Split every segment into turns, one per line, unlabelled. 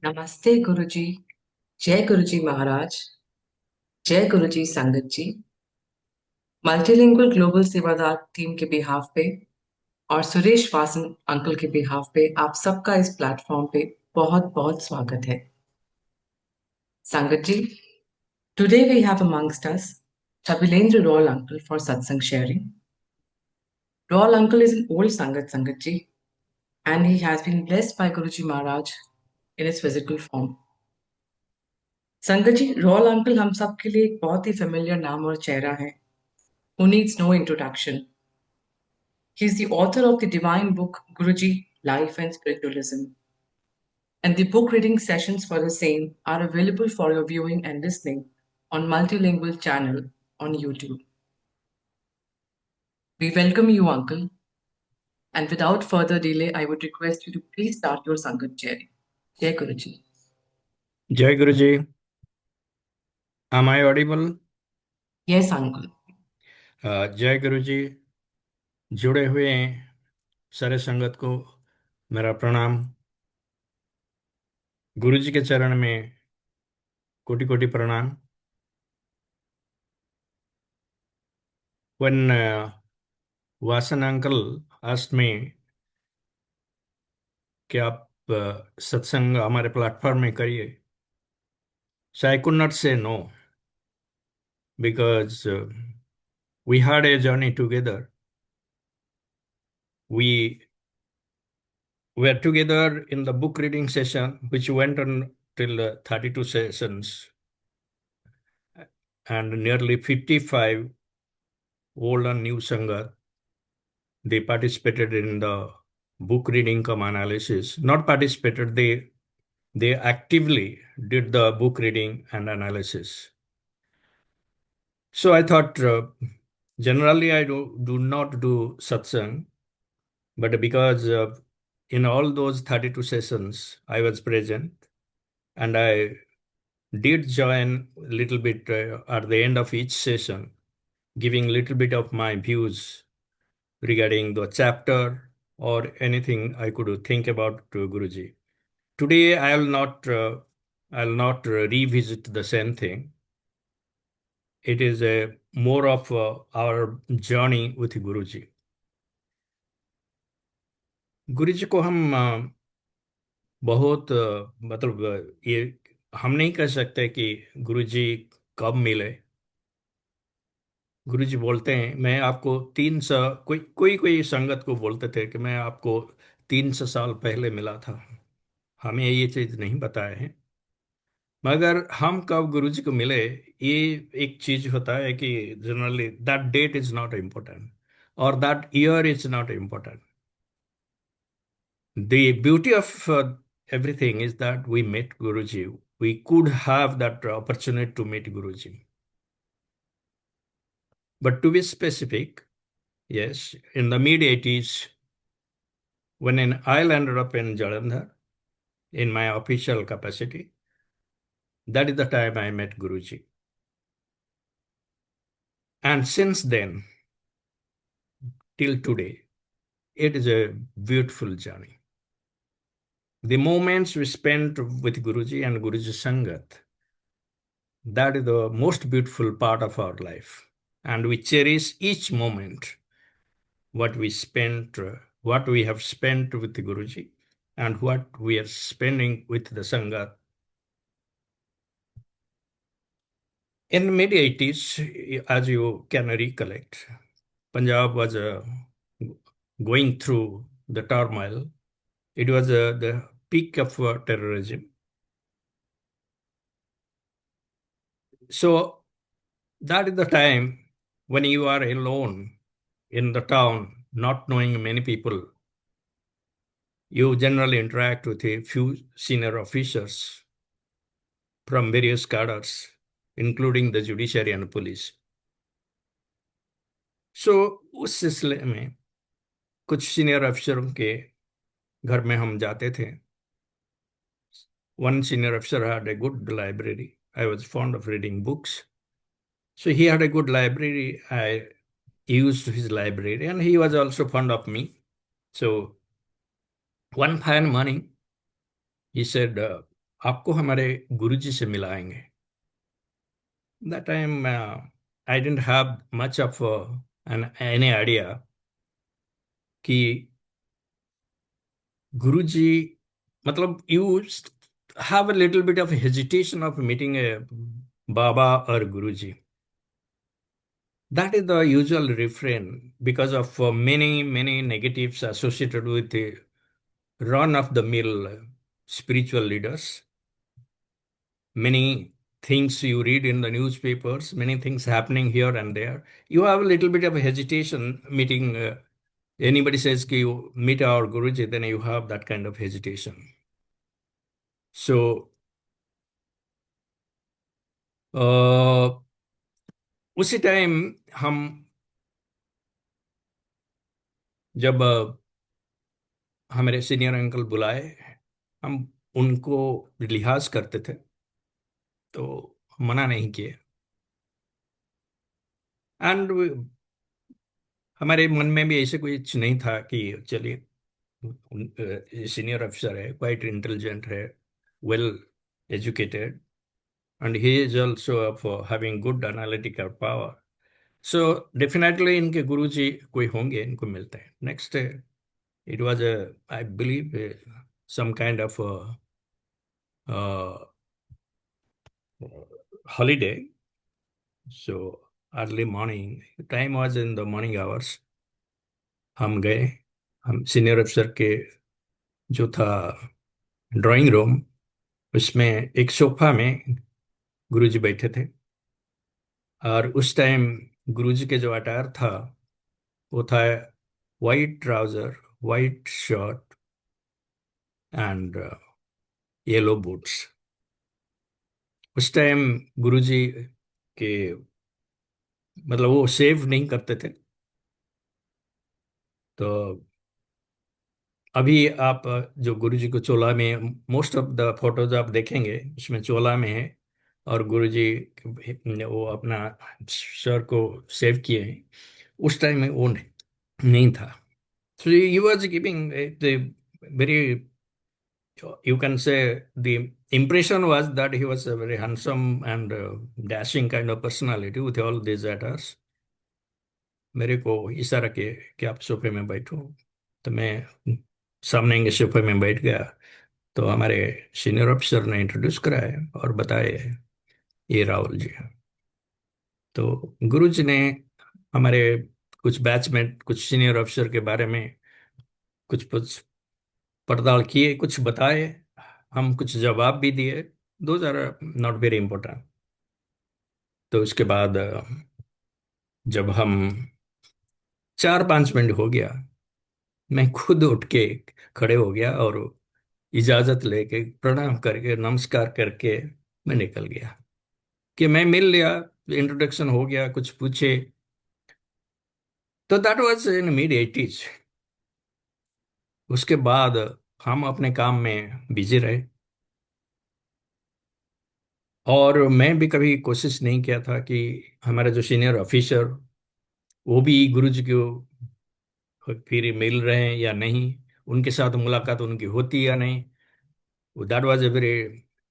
नमस्ते गुरुजी। जय गुरुजी महाराज। जय गुरुजी संगत जी। मल्टीलिंगुअल ग्लोबल सेवादार टीम के बिहाफ पे और सुरेश वासन अंकल के बिहाफ पे आप सबका इस प्लेटफॉर्म पे बहुत बहुत स्वागत है। संगत जी, today we have amongst us Tabilendra Royal Uncle for satsang sharing. Royal Uncle is an old Sangat ji, and he has been blessed by Guruji Maharaj in his physical form. संगत जी, royal uncle हम सब के लिए एक बहुत ही familiar नाम और चेहरा है who needs no introduction. He is the author of the divine book Guruji, Life and Spiritualism. And the book reading sessions for the same are available for your viewing and listening on multilingual channel on YouTube. We welcome you, Uncle. And without further delay, I would request you to please start your Sangat sharing. Jai Guruji.
Jai Guruji. Am I audible?
Yes, Uncle.
जय गुरुजी। जुड़े हुए सारे संगत को मेरा प्रणाम। गुरुजी के चरण में कोटि कोटि प्रणाम। When Vasan uncle asked me कि आप सत्संग हमारे प्लेटफॉर्म में करिए, so I could not say no because we had a journey together. We were together in the book reading session, which went on till 32 sessions, and nearly 55 old and new Sangha. They participated in the book reading cum analysis. Not participated, they actively did the book reading and analysis. So I thought, generally I do not do satsang, but because in all those 32 sessions I was present, and I did join a little bit at the end of each session, giving little bit of my views regarding the chapter or anything I could think about to Guruji. Today I'll not revisit the same thing. It is a more of our journey with Guruji. गुरुजी को हम बहुत मतलब ये हम नहीं कह सकते कि गुरुजी कब मिले। गुरुजी बोलते हैं मैं आपको 300 कोई कोई कोई संगत को बोलते थे कि मैं आपको 300 साल पहले मिला था। हमें ये चीज नहीं बताया है, मगर हम कब गुरुजी को मिले ये एक चीज होता है कि generally that date is not important और that year is not important. The beauty of everything is that we met Guruji. We could have that opportunity to meet Guruji. But to be specific, yes, in the mid 80s, when I landed up in Jalandhar in my official capacity, that is the time I met Guruji. And since then, till today, it is a beautiful journey. The moments we spent with Guruji and Guruji Sangat, that is the most beautiful part of our life. And we cherish each moment, what we spent, what we have spent with the Guruji, and what we are spending with the Sangha. In the mid 80s, as you can recollect, Punjab was going through the turmoil. It was the peak of terrorism. So that is the time when you are alone in the town, not knowing many people. You generally interact with a few senior officers from various cadres, including the judiciary and police. So उस सिलसिले में कुछ senior अफसरों के घर में हम जाते थे. One senior officer had a good library. I was fond of reading books. So he had a good library. I used his library, and he was also fond of me. So one fine morning, he said, आपको हमारे गुरुजी से मिलाएंगे। That time I didn't have much of an any idea कि गुरुजी, मतलब you have a little bit of hesitation of meeting a Baba or Guruji. That is the usual refrain because of many negatives associated with the run-of-the-mill spiritual leaders. Many things you read in the newspapers, many things happening here and there. You have a little bit of a hesitation meeting. Anybody says कि you meet our Guruji, then you have that kind of hesitation. So uh, उसी time हम जब हमारे senior uncle बुलाए, हम उनको लिहाज करते थे तो मना नहीं किए। एंड हमारे मन में भी ऐसे कुछ नहीं था कि चलिए सीनियर अफसर है, क्वाइट इंटेलिजेंट है, well educated, and he is also of having good analytical power, so definitely इनके गुरुजी कोई होंगे, इनको मिलते हैं। Next it was I believe some kind of holiday. So early morning, time was in the morning hours. हम गए, हम senior अफसर के जो था ड्राइंग रूम, उसमें एक सोफा में गुरुजी बैठे थे। और उस टाइम गुरुजी के जो अटायर था वो था white trouser, white shirt and yellow boots. उस टाइम गुरुजी के, मतलब वो सेव नहीं करते थे। तो अभी आप जो गुरुजी को चोला में, मोस्ट ऑफ द फोटोज आप देखेंगे उसमें चोला में है, और गुरुजी वो अपना सर को सेव किए हैं। उस टाइम में वो नहीं था। So he was giving very, you can say the impression was that he was a very handsome and dashing kind of personality with all these attires। मेरे को इशारा किए कि आप सोफे में बैठो, तो मैं सामने के सोफे में बैठ गया। तो हमारे सीनियर ऑफिसर ने इंट्रोड्यूस कराया और बताए ये राहुल जी हैं। तो गुरुजी ने हमारे कुछ बैचमेट, कुछ सीनियर ऑफिसर के बारे में कुछ कुछ पड़ताल किए, कुछ बताए, हम कुछ जवाब भी दिए। Those are not very important. तो उसके बाद जब हम 4-5 मिनट हो गया, मैं खुद उठ के खड़े हो गया और इजाजत लेके प्रणाम करके नमस्कार करके मैं निकल गया। कि मैं मिल लिया, इंट्रोडक्शन हो गया, कुछ पूछे। तो that was in mid 80s। उसके बाद हम अपने काम में बिजी रहे, और मैं भी कभी कोशिश नहीं किया था कि हमारे जो सीनियर ऑफिसर वो भी गुरुजी को फिर मिल रहे हैं या नहीं, उनके साथ मुलाकात उनकी होती या नहीं। That was a very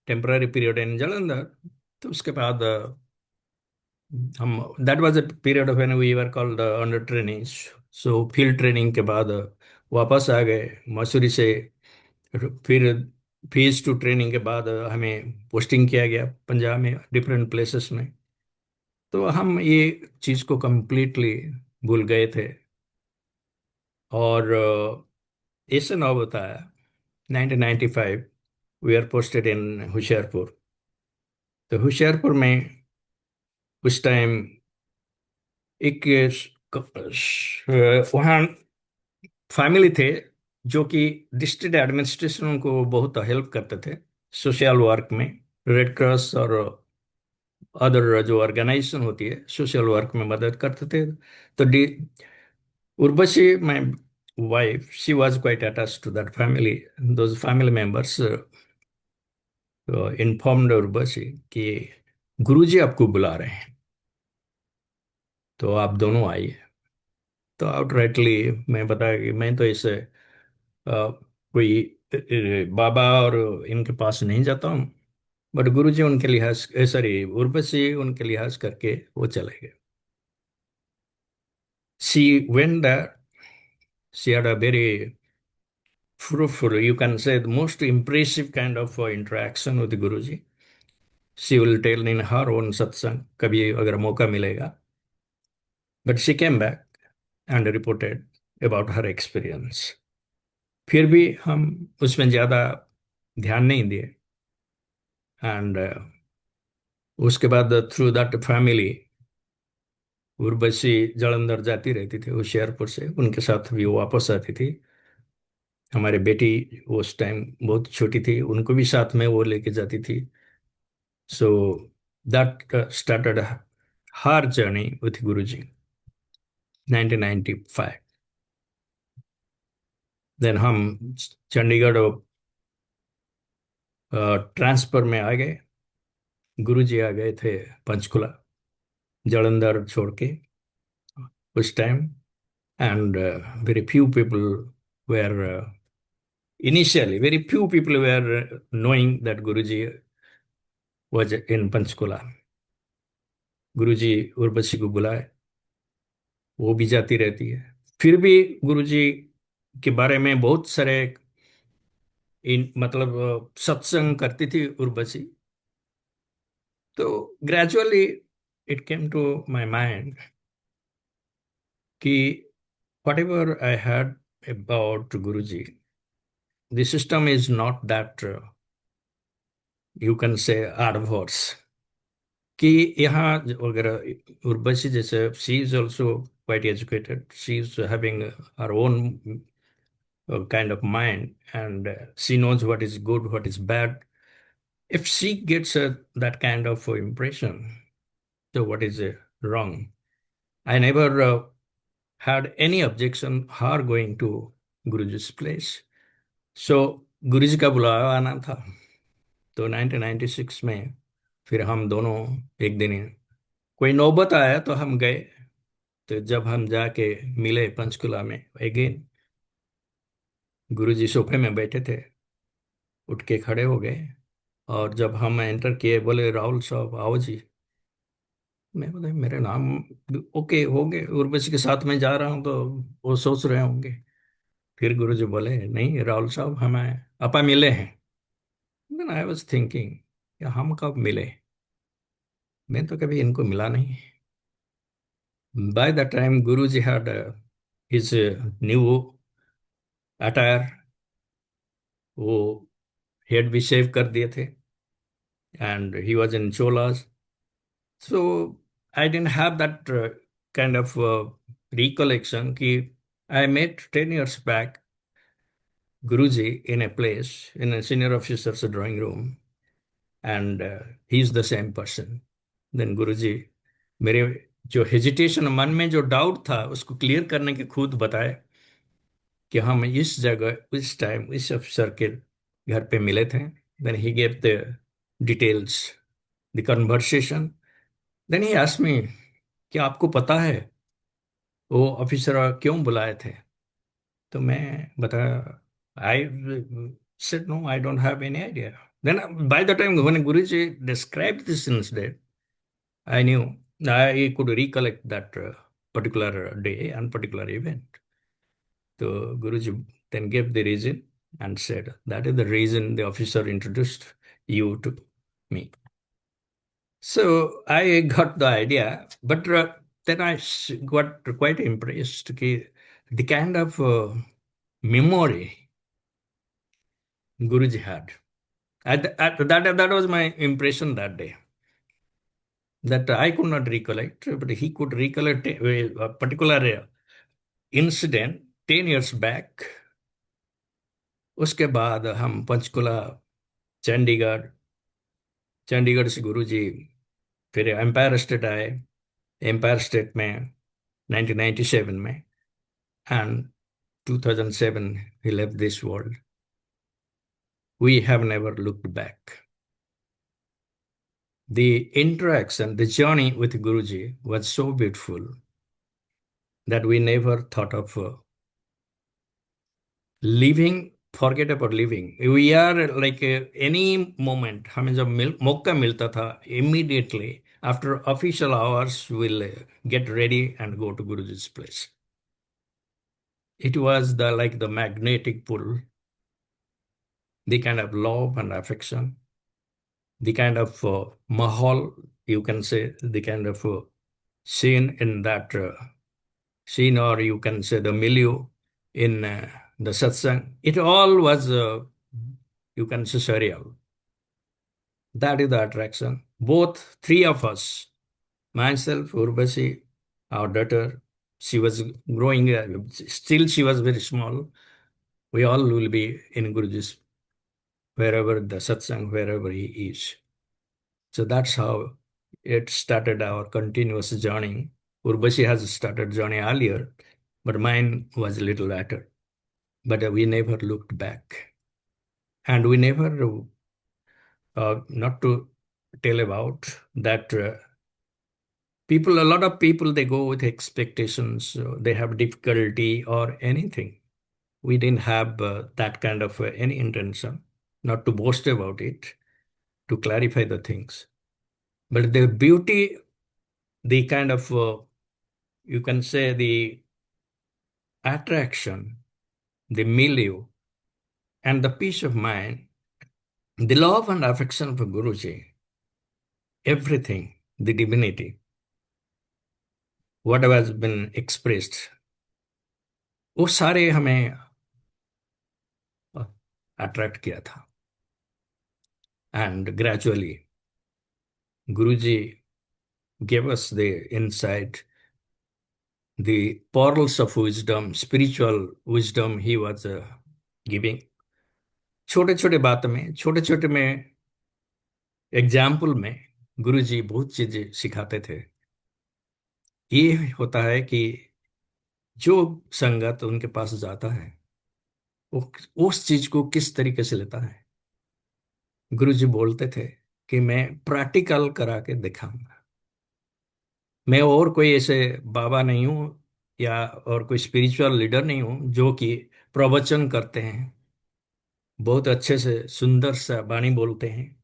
temporary period in Jalandhar. तो उसके बाद हम, that was a period when we were called under training. So field training के बाद वापस आ गए मसूरी से। फिर फेज 2 ट्रेनिंग के बाद हमें पोस्टिंग किया गया पंजाब में डिफरेंट प्लेसेस में। तो हम ये चीज़ को कम्प्लीटली भूल गए थे। और ऐसे नौ बताया 1995 we are posted in Hoshiarpur. तो होशियारपुर में उस टाइम एक वहाँ फैमिली थे जो कि डिस्ट्रिक्ट एडमिनिस्ट्रेशन को बहुत हेल्प करते थे सोशल वर्क में। रेड क्रॉस और अदर जो ऑर्गेनाइजेशन होती है सोशल वर्क में मदद करते थे। तो Urvashi, my wife, she was quite attached to that family. Those family members informed Urvashi कि गुरुजी आपको बुला रहे हैं, तो आप दोनों आइए। तो आउटराइटली मैं बताया कि मैं तो इसे कोई बाबा और इनके पास नहीं जाता हूँ, बट गुरुजी उनके लिहाज, सॉरी, उर्वशी उनके लिहाज करके वो चले गए. She went there. She had a very fruitful, you can say, the most impressive kind of interaction with Guruji. She will tell in her own satsang, कभी अगर मौका मिलेगा. But she came back and reported about her experience. फिर भी हम उसमें ज्यादा ध्यान नहीं दिए. एंड उसके बाद through that family Urvashi Jalandhar जाती रहती थी होशियारपुर से, उनके साथ भी वो वापस आती थी. हमारे बेटी उस टाइम बहुत छोटी थी, उनको भी साथ में वो लेके जाती थी. So that started her journey with Guruji 1995. Then हम चंडीगढ़ ट्रांसफर में आ गए. गुरुजी आ गए थे पंचकुला, जलंधर छोड़ के उस time. And very few people were initially, very few people were knowing that Guruji was in Panchkula. गुरुजी उर्वशी को बुलाए, वो भी जाती रहती है. फिर भी गुरुजी के बारे में बहुत सारे मतलब सत्संग करती थी उर्वशी. तो gradually it came to my mind कि whatever I heard about Guruji, the system is not that you can say adverse. कि यहाँ अगर उर्वशी जैसे, she is also quite educated, she is having her own kind of mind, and she knows what is good, what is bad. If she gets that kind of impression, so what is wrong? I never had any objection her going to Guruji's place. So गुरुजी का बुलावा आना था. तो 1996 में फिर हम दोनों एक दिन कोई नौबत आया तो हम गए. तो जब हम जाके मिले पंचकुला में अगेन, गुरुजी सोफे में बैठे थे, उठ के खड़े हो गए. और जब हम एंटर किए, बोले राहुल साहब आओ जी. मैं बोले मेरे नाम, ओके हो गए, उर्वशी के साथ में जा रहा हूँ तो वो सोच रहे होंगे. फिर गुरुजी बोले नहीं राहुल साहब, हमें अपा मिले हैं. देन आई वाज थिंकिंग, हम कब मिले, मैं तो कभी इनको मिला नहीं. Bye the time Guruji had his new attire, वो हेड भी शेव कर दिए थे, and he was in cholas. So I didn't have that kind of recollection कि I met 10 years back Guruji in a place, in a senior officer's drawing room, and he's the same person. Then Guruji मेरे जो hesitation, मन में जो doubt था, उसको clear करने के खुद बताए कि हम इस जगह इस टाइम इस अफसर के घर पे मिले थे. Then he gave the details, the conversation. Then he asked me कि आपको पता है वो ऑफिसर क्यों बुलाए थे. तो मैं बताया, I said no, I don't have any idea. Then by the time when Guruji described this incident, I knew, I could recollect that particular day and particular event. So Guruji then gave the reason and said, that is the reason the officer introduced you to me. So I got the idea, but then got quite impressed the kind of memory Guruji had. That was my impression that day. That I could not recollect, but he could recollect a particular incident 10 years back. उसके बाद हम पंचकुला, चंडीगढ़, चंडीगढ़ से गुरुजी फिर empire state आए. Empire state में 1997 में, and 2007 he left this world. We have never looked back. The interaction, the journey with Guruji was so beautiful that we never thought of leaving forget about living, we are like any moment, हमें जब मौका मिलता था, immediately after official hours will get ready and go to Guruji's place. It was the like the magnetic pull, the kind of love and affection, the kind of mahal, you can say, the kind of scene in that scene, or you can say the milieu in the satsang. It all was, you can say, surreal. That is the attraction. Both three of us, myself, Urvashi, our daughter, she was growing, still she was very small. We all will be in Guruji's, wherever the satsang, wherever he is. So that's how it started our continuous journey. Urvashi has started journey earlier, but mine was a little later. But we never looked back. And we never, not to tell about that, people, a lot of people, they go with expectations, they have difficulty or anything. We didn't have that kind of any intention, not to boast about it, to clarify the things. But the beauty, the kind of, you can say, the attraction, the milieu, and the peace of mind, the love and affection for Guruji, everything, the divinity, whatever has been expressed, वो सारे हमें attract किया था. And gradually, Guruji gave us the insight, the pearls of wisdom, spiritual wisdom he was giving. छोटे छोटे बात में, छोटे छोटे में एग्जाम्पल में गुरुजी बहुत चीजें सिखाते थे. ये होता है कि जो संगत उनके पास जाता है, वो उस चीज को किस तरीके से लेता है. गुरुजी बोलते थे कि मैं प्रैक्टिकल करा के दिखाऊंगा. मैं और कोई ऐसे बाबा नहीं हूं, या और कोई स्पिरिचुअल लीडर नहीं हूं जो कि प्रवचन करते हैं, बहुत अच्छे से सुंदर सा वाणी बोलते हैं.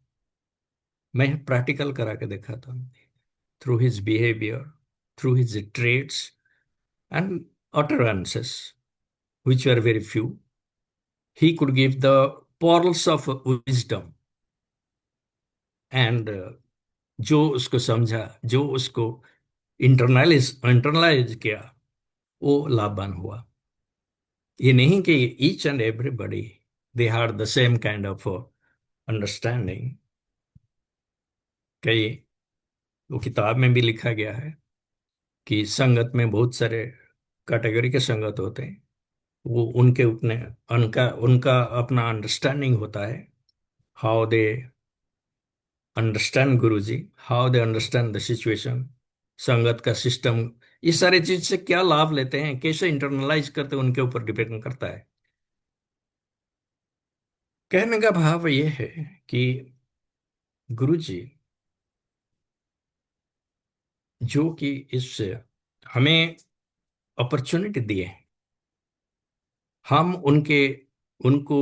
मैं प्रैक्टिकल करा के दिखाता हूं, through his behaviour, through his traits and utterances, which were very few. He could give the pearls of wisdom, and जो उसको समझा, जो उसको इंटरनलाइज किया, वो लाभवान हुआ. ये नहीं कि each and everybody they had the same kind of understanding. कई, वो किताब में भी लिखा गया है कि संगत में बहुत सारे कैटेगरी के संगत होते हैं. वो उनके अपने, उनका उनका अपना अंडरस्टैंडिंग होता है, how they understand Guruji, how they understand the situation, संगत का सिस्टम, ये सारे चीज से क्या लाभ लेते हैं, कैसे इंटरनलाइज करते हैं, उनके ऊपर डिपेंड करता है. कहने का भाव ये है कि गुरुजी जो कि इस हमें अपॉर्चुनिटी दिए, हम उनके, उनको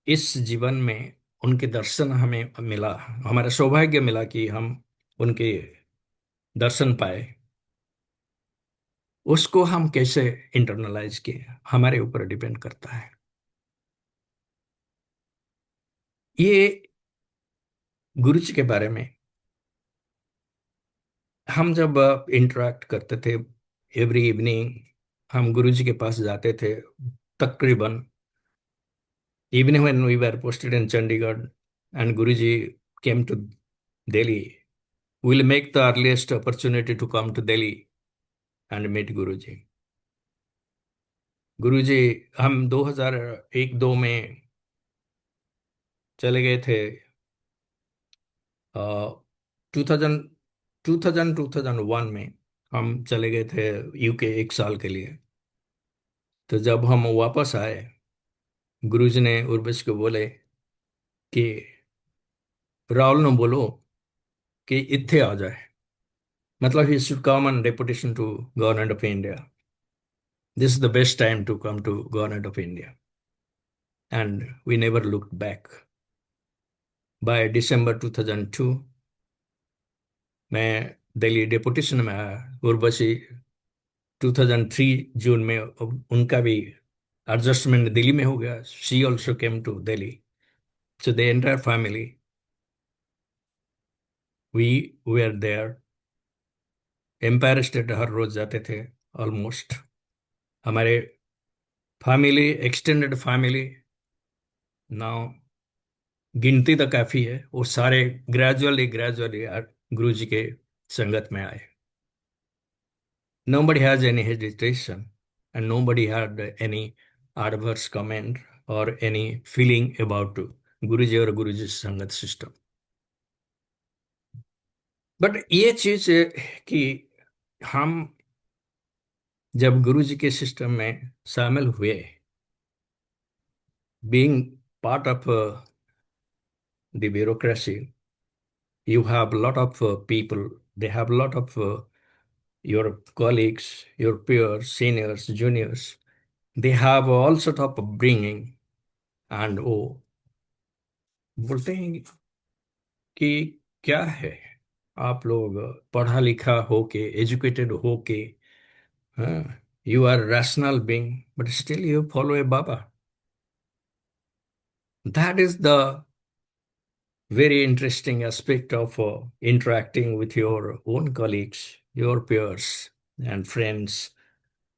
इस जीवन में उनके दर्शन हमें मिला, हमारा सौभाग्य मिला कि हम उनके दर्शन पाए. उसको हम कैसे इंटरनलाइज किए, हमारे ऊपर डिपेंड करता है. ये गुरु जी के बारे में हम जब इंटरेक्ट करते थे, एवरी इवनिंग हम गुरु जी के पास जाते थे. तकरीबन evening when we were posted in Chandigarh and Guru ji came to Delhi, we'll make the earliest opportunity to come to Delhi and meet Guruji. गुरुजी, हम 2001-2 में चले गए थे. 2000 2001 में हम चले गए थे यूके 1 साल के लिए. तो जब हम वापस आए, गुरुजी ने उर्वश को बोले कि राहुल ने बोलो कि इत्थे आ जाए, मतलब he should come on deputation to government of India. This is the best time to come to government of India. and we never looked back. By December 2002, मैं दिल्ली डेपुटेशन में आया। उर्वशी 2003 जून में उनका भी एडजस्टमेंट दिल्ली में हो गया। She also came to Delhi. So the entire family we were there. Empire State हर रोज जाते थे ऑलमोस्ट। हमारे फैमिली, एक्सटेंडेड फैमिली नाउ गिनती तो काफी है, वो सारे ग्रेजुअली ग्रेजुअली गुरु जी के संगत में आए। Nobody has any hesitation and nobody had any adverse comment or any feeling about Guruji or Guruji संगत सिस्टम। बट ये चीज कि हम जब गुरुजी के सिस्टम में शामिल हुए, being part of the bureaucracy, you have a lot of people, they have a lot of your colleagues, your peers, seniors, juniors, they have all sort of upbringing, and वो बोलते हैं कि क्या है, आप लोग पढ़ा लिखा होके, एजुकेटेड होके, हाँ, you are rational being but still you follow a baba. That is the very interesting aspect of interacting with your own colleagues, your peers, and friends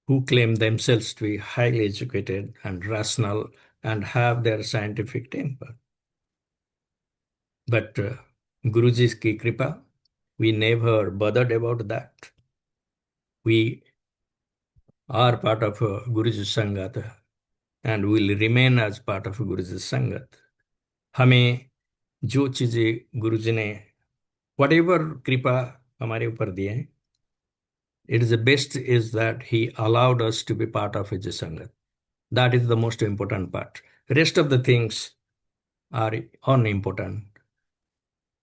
who claim themselves to be highly educated and rational and have their scientific temper. But Guruji's ki kripa, we never bothered about that. We are part of Guruji's Sangat and will remain as part of Guruji's Sangat. हमें जो चीजें गुरुजी ने what ever कृपा हमारे ऊपर दिए हैं, it is the best is that he allowed us to be part of his sangat. That is the most important part. Rest of the things are unimportant,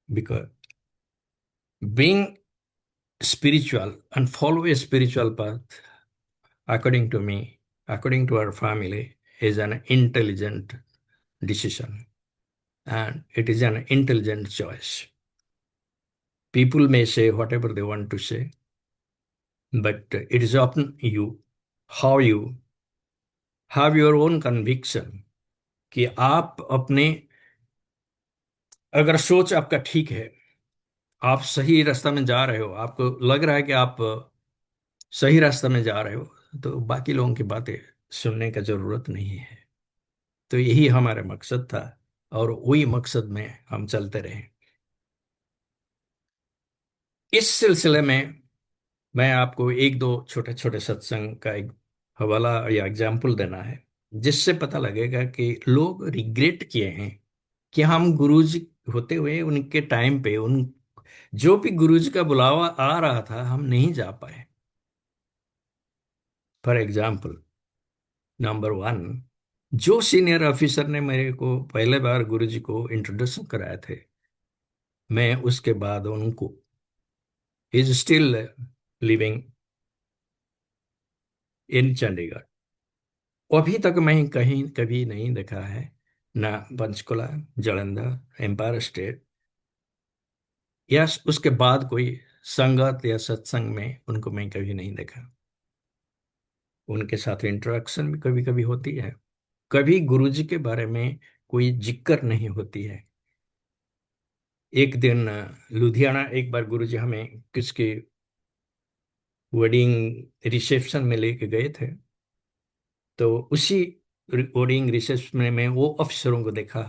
because being spiritual and follow a spiritual path, according to me, according to our family, is an intelligent decision and it is an intelligent choice. People may say whatever they want to say, but it is often you, how you have your own conviction कि आप अपने, अगर सोच आपका ठीक है, आप सही रास्ता में जा रहे हो, आपको लग रहा है कि आप सही रास्ता में जा रहे हो, तो बाकी लोगों की बातें सुनने का जरूरत नहीं है। तो यही हमारा मकसद था और वही मकसद में हम चलते रहे। इस सिलसिले में मैं आपको एक दो छोटे छोटे सत्संग का एक हवाला या एग्जाम्पल देना है, जिससे पता लगेगा कि लोग रिग्रेट किए हैं कि हम गुरुजी होते हुए उनके टाइम पे उन जो भी गुरुजी का बुलावा आ रहा था हम नहीं जा पाए। फॉर एग्जाम्पल, नंबर वन, जो सीनियर ऑफिसर ने मेरे को पहले बार गुरुजी को इंट्रोडक्शन कराए थे, मैं उसके बाद उनको is still living in Chandigarh. अभी तक मैं कहीं कभी नहीं देखा है, ना पंचकुला, जालंधर, एम्पायर स्टेट, या उसके बाद कोई संगत या सत्संग में उनको मैं कभी नहीं देखा। उनके साथ इंटरेक्शन भी कभी कभी होती है, कभी गुरुजी के बारे में कोई जिक्र नहीं होती है। एक दिन लुधियाना एक बार गुरुजी हमें किसके वेडिंग रिसेप्शन में लेके गए थे, तो उसी वेडिंग रिसेप्शन में वो अफसरों को देखा।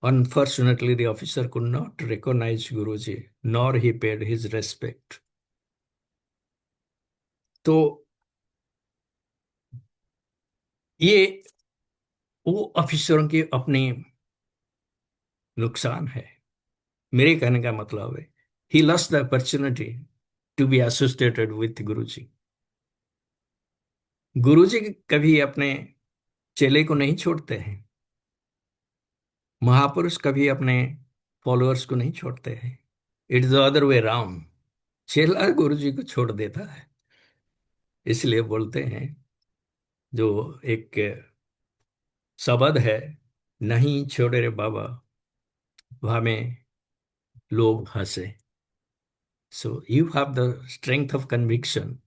Unfortunately, the officer could not recognize Guruji, nor he paid his respect. तो ये वो ऑफिसरों की अपनी नुकसान है। मेरे कहने का मतलब है, he lost the opportunity to be associated with Guruji. गुरुजी कभी अपने चेले को नहीं छोड़ते हैं, महापुरुष कभी अपने फॉलोअर्स को नहीं छोड़ते हैं। It is the other way round, चेला गुरुजी को छोड़ देता है। इसलिए बोलते हैं, जो एक शब्द है, नहीं छोड़े रे बाबा, हमें लोग हंसे। So you have the strength of conviction,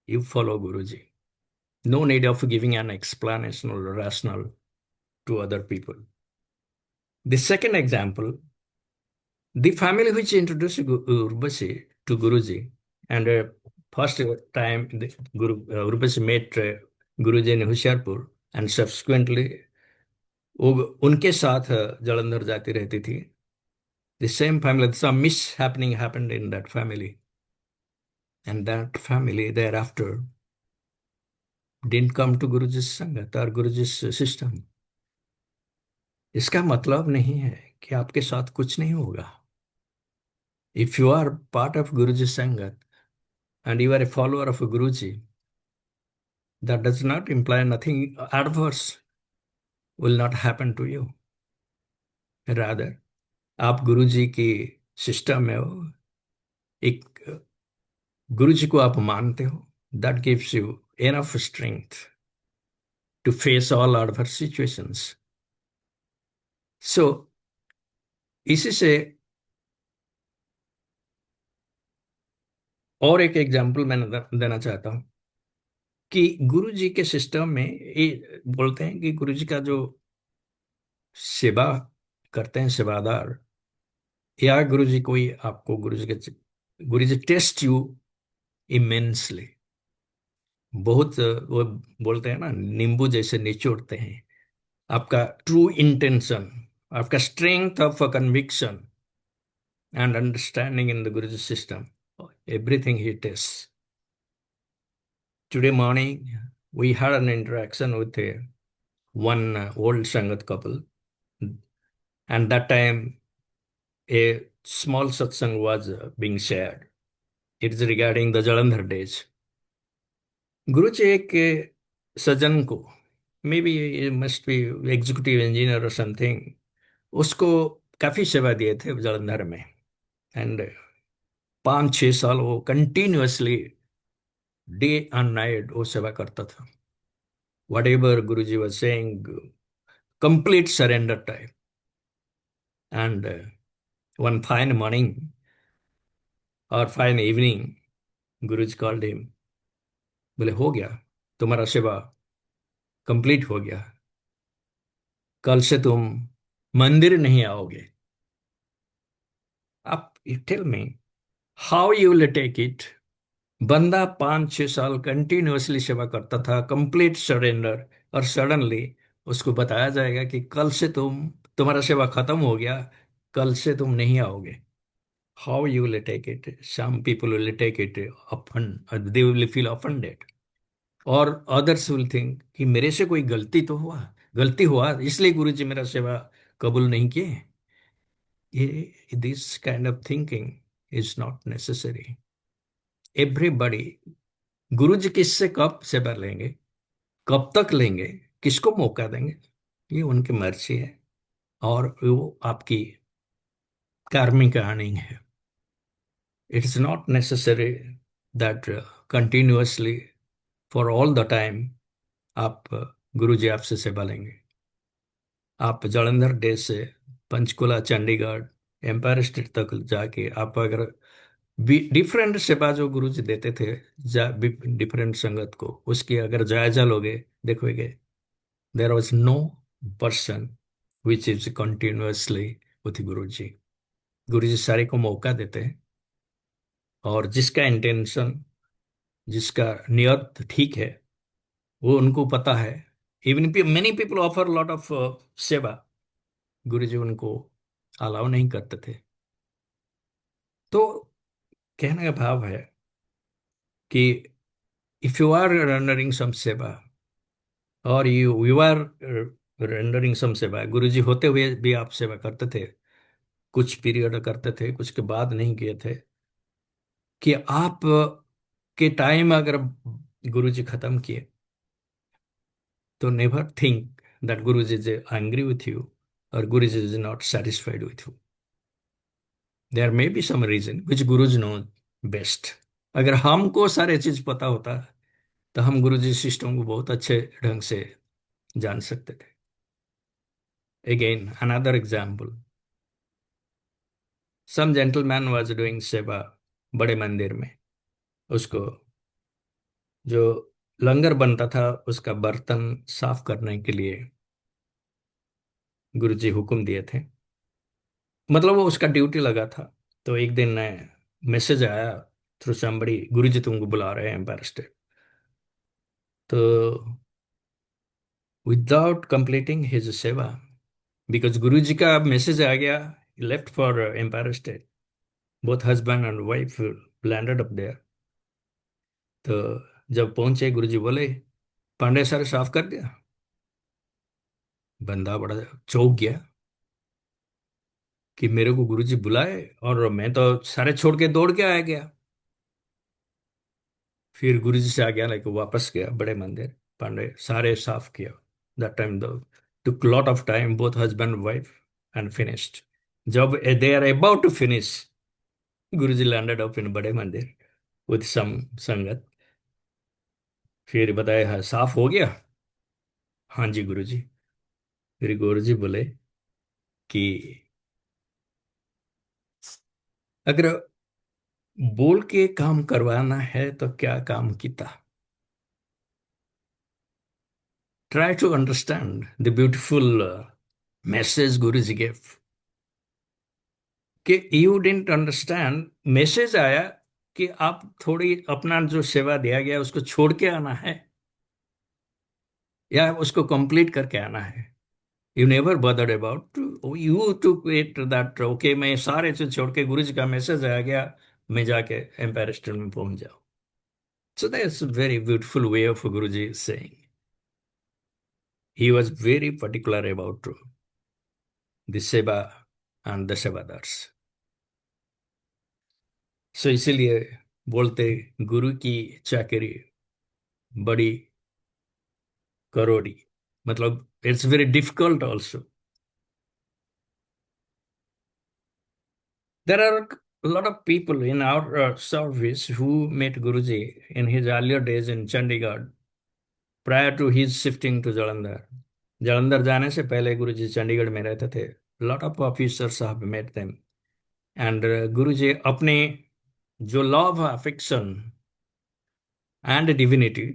you follow Guruji. No need of giving an explanation or rationale to other people. The second example, the family which introduced Urvashi to Guruji, and first time the Urvashi met Guruji in Hoshiarpur, and subsequently वो उनके साथ जालंधर जाती रहती थी. The same family, some mishappening happened in that family, and that family thereafter didn't come to Guruji's Sangat or Guruji's system. इसका मतलब नहीं है कि आपके साथ कुछ नहीं होगा. If you are part of Guruji Sangat and you are a follower of Guruji, that does not imply nothing adverse will not happen to you. Rather, आप गुरुजी की सिस्टम में हो, एक गुरुजी को आप मानते हो, that gives you enough strength to face all adverse situations. So, इसी से और एक एग्जाम्पल मैं देना चाहता हूँ कि गुरु जी के सिस्टम में ये बोलते हैं कि गुरु जी का जो सेवा करते हैं सेवादार, या गुरु जी कोई आपको गुरु जी टेस्ट यू इमेंसली, बहुत वो बोलते हैं ना, नींबू जैसे निचोड़ते हैं आपका ट्रू इंटेंशन, आपका strength of conviction and understanding in the Guru ji system, everything he test. Today morning, we had an interaction with one old Sangat couple, and that time a small satsang was being shared. It is regarding the Jalandhar days. Guru जी एक सज्जन को, may be must be executive engineer और something, उसको काफी सेवा दिए थे जालंधर में. And 5-6 साल वो कंटिन्यूअसली डे एंड नाइट वो सेवा करता था. Whatever Guruji was saying, complete surrender time. And one fine morning or fine evening, Guruji called him. बोले हो गया, तुम्हारा सेवा कंप्लीट हो गया, कल से तुम मंदिर नहीं आओगे. आप tell me how you will take it. बंदा 5-6 साल कंटिन्यूअसली सेवा करता था, कंप्लीट सरेंडर, और सडनली उसको बताया जाएगा कि कल से तुम्हारा सेवा खत्म हो गया, कल से तुम नहीं आओगे. How you will take it. Some people will take it often, they will feel offended, और अदर्स विल थिंक कि मेरे से कोई गलती हुआ इसलिए गुरु जी मेरा सेवा कबूल नहीं किए. ये this kind of thinking is not necessary. Everybody, गुरु जी किससे कब सेवा लेंगे, कब तक लेंगे, किसको मौका देंगे, ये उनकी मर्जी है, और वो आपकी कार्मिक अर्निंग है. It is not necessary that continuously for all the time आप गुरु जी आपसे सेवा लेंगे. आप जालंधर डे से पंचकुला, चंडीगढ़, एम्पायर स्टेट तक जाके आप अगर डिफरेंट सेवा जो गुरु जी देते थे डिफरेंट संगत को, उसकी अगर जायजा लोगे, देखोगे there was no person which is continuously with Guru ji. गुरु जी सारे को मौका देते हैं, और जिसका इंटेंशन, जिसका नियत ठीक है, वो उनको पता है. Even many people offer lot of सेवा, गुरु जी उनको अलाउ नहीं करते थे. तो कहने का भाव है कि इफ यू आर रेंडरिंग सम सेवा, और यू आर रेंडरिंग सम सेवा, गुरु जी होते हुए भी आप सेवा करते थे, कुछ पीरियड करते थे, कुछ के बाद नहीं किए थे, कि आप के टाइम अगर गुरु जी खत्म किए, तो never think that Guru ji is angry with you और Guru ji is not satisfied with you. There may be some reason which Guru ji no best. अगर हमको सारे चीज पता होता तो हम गुरु जी सिस्टम को बहुत अच्छे ढंग से जान सकते थे. Again, another example. Some gentleman was doing सेवा बड़े मंदिर में. उसको जो लंगर बनता था उसका बर्तन साफ करने के लिए गुरुजी हुक्म दिए थे. मतलब वो उसका ड्यूटी लगा था. तो एक दिन मैसेज आया थ्रू somebody, गुरुजी तुमको बुला रहे हैं एम्पायर स्टेट. तो without completing his seva, because Guruji का मैसेज आ गया, left for Empire State. Both husband and wife landed up there. तो जब पहुंचे गुरुजी बोले पांडे सर साफ कर दिया. बंदा बड़ा चौंक गया कि मेरे को गुरुजी बुलाए और मैं तो सारे छोड़ के दौड़ के आया गया. फिर गुरुजी से आ गया, लाइक वापस गया बड़े मंदिर. पांडे सारे साफ किया. दैट टाइम दो took lot of time, both husband and wife, and finished. जब they are about to finish, Guruji landed up in बड़े मंदिर with some संगत. फिर बताया हाँ, साफ हो गया. हाँ जी गुरुजी. फिर गुरुजी बोले कि अगर बोल के काम करवाना है तो क्या काम किया. Try to understand the beautiful message Guruji gave. कि यू डिडंट अंडरस्टैंड. मैसेज आया कि आप थोड़ी अपना जो सेवा दिया गया उसको छोड़ के आना है या उसको कंप्लीट करके आना है. You never bothered about, you to it that okay मैं सारे से छोड़ के गुरुजी का मैसेज आ गया, मैं जाके एम्पायर स्टेट में पहुंच जाऊं. So that's very beautiful way of Guruji saying. He was very particular about the सेवा एंड द सेवादार्स. सो इसीलिए बोलते गुरु की चाकरी बड़ी करोड़ी. मतलब it's very difficult also. There are a lot of people in our service who met Guruji in his earlier days in Chandigarh prior to his shifting to Jalandhar. Jalandhar जाने से पहले गुरुजी चंडीगढ़ में रहते थे. Lot of officers have met them. And गुरुजी अपने जो love of affection and divinity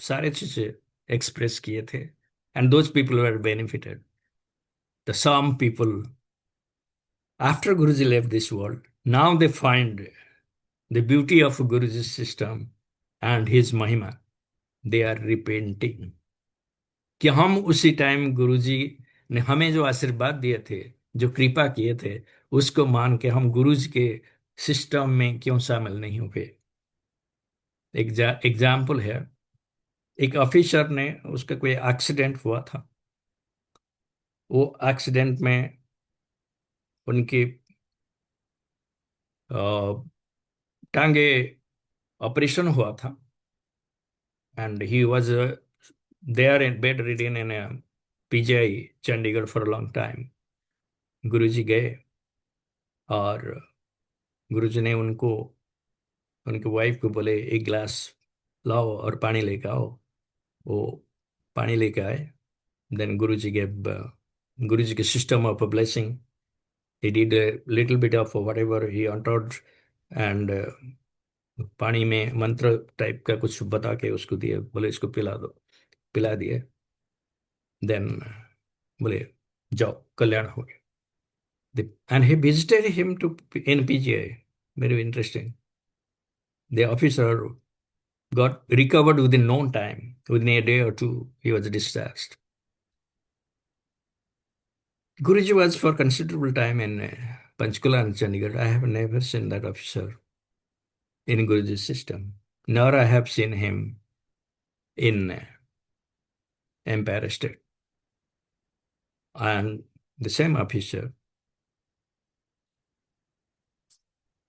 सारे चीजें एक्सप्रेस किए थे. And those people were benefited. The some people after Guruji left this world, now they find the beauty of Guruji's system and his Mahima. They are repenting. कि हम उसी time गुरुजी ने हमें जो आशीर्वाद दिए थे, जो कृपा किए थे, उसको मान के हम गुरुजी के सिस्टम में क्यों शामिल नहीं हुए. एग्जाम्पल है, एक ऑफिसर ने उसका कोई एक्सीडेंट हुआ था. वो एक्सीडेंट में उनकी अ, टांगे ऑपरेशन हुआ था. And he was there in bed ridden in a PGI Chandigarh for a long time. गुरुजी गए और गुरुजी ने उनको उनके वाइफ को बोले एक गिलास लाओ और पानी लेके आओ. वो पानी लेके आए. देन गुरुजी gave गुरुजी के system of blessing. he did a little bit of whatever he uttered and पानी में मंत्र टाइप का कुछ बता के उसको दिए. बोले इसको पिला दो. पिला दिए. देन बोले जाओ कल्याण हो गया. And he visited him to in PGI. Very interesting. The officer got recovered within no time. Within a day or two, he was discharged. Guruji was for considerable time in Panchkula and Chandigarh. I have never seen that officer in Guruji's system, nor I have seen him in Empire State. And the same officer.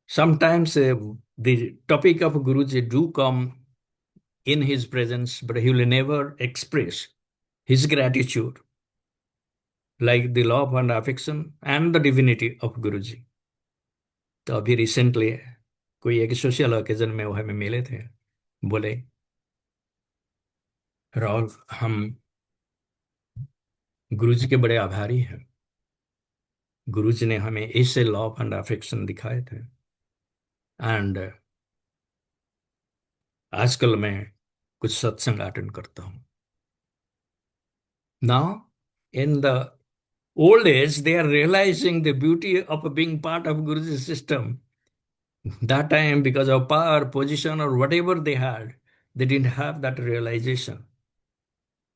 Sometimes the topic of Guruji do come in his presence, but he will never express his gratitude, like the love and affection and the divinity of Guruji. तो अभी recently कोई एक social occasion में वो हमें मिले थे. बोले राहुल हम गुरुजी के बड़े आभारी हैं। गुरुजी ने हमें ऐसे लॉ ऑफ एंड अफेक्शन दिखाए थे। एंड आजकल मैं कुछ सत्संग अटेंड करता हूँ। Now, in the old age, they are realizing the beauty of being part of Guruji's system. That time, because of power, position, or whatever they had, they didn't have that realization.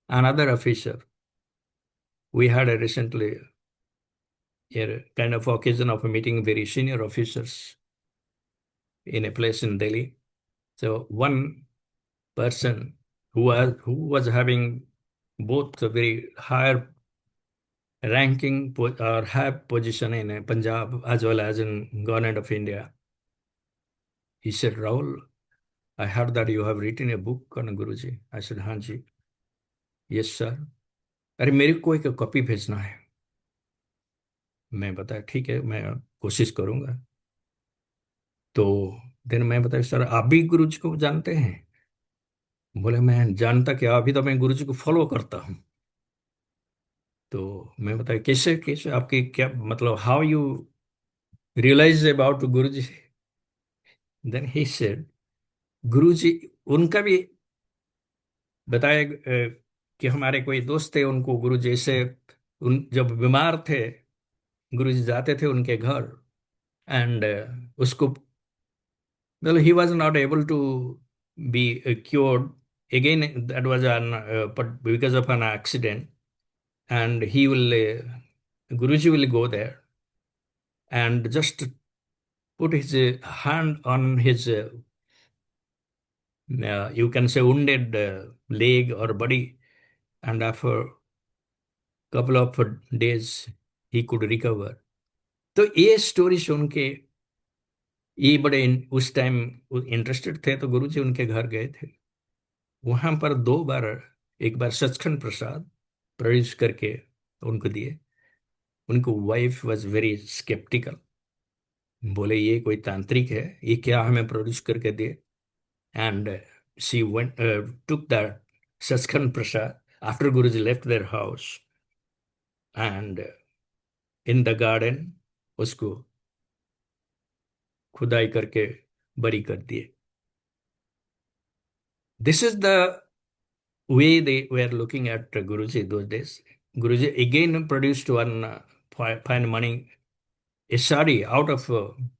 Another officer, we had a recently a kind of occasion of meeting very senior officers in a place in Delhi. So one person who was having both a very higher or high position in Punjab as well as in government of India. He said, Rahul, I heard that you have written a book on Guruji. I said, हाँ जी, yes sir. अरे मेरे को एक copy भेजना है। मैं बताया ठीक है, मैं कोशिश करूंगा। तो दिन मैं बताया सर आप भी गुरुजी को जानते हैं? बोले मैं जानता क्या, अभी तो मैं गुरुजी को फॉलो करता हूँ। तो मैं बताया कैसे कैसे आपकी क्या मतलब, how you realise about Guruji? Then he said, Guruji, उनका भी बताया कि हमारे कोई दोस्त थे, उनको गुरु जैसे उन जब बीमार थे गुरु जी जाते थे उनके घर। एंड उसको well he was not able to be cured again, that was an but because of an accident. And he will Guruji will go there and just put his hand on his you can say wounded leg or body, and after couple of days he could recover. तो ये story सुन के ये बड़े उस time interested थे, तो गुरुजी उनके घर गए थे। वहां पर 2 बार, एक बार सचखंड प्रसाद प्रोड्यूस करके उनको दिए। उनको वाइफ वाज वेरी स्केप्टिकल, बोले ये कोई तांत्रिक है, ये क्या हमें प्रोड्यूस करके दे। And she went took that Sachkhand prasad after Guruji left their house, and in the garden उसको खुदाई करके बरी कर दिए। This is the way they were looking at Guruji those days. Guruji again produced one fine money, a sari out of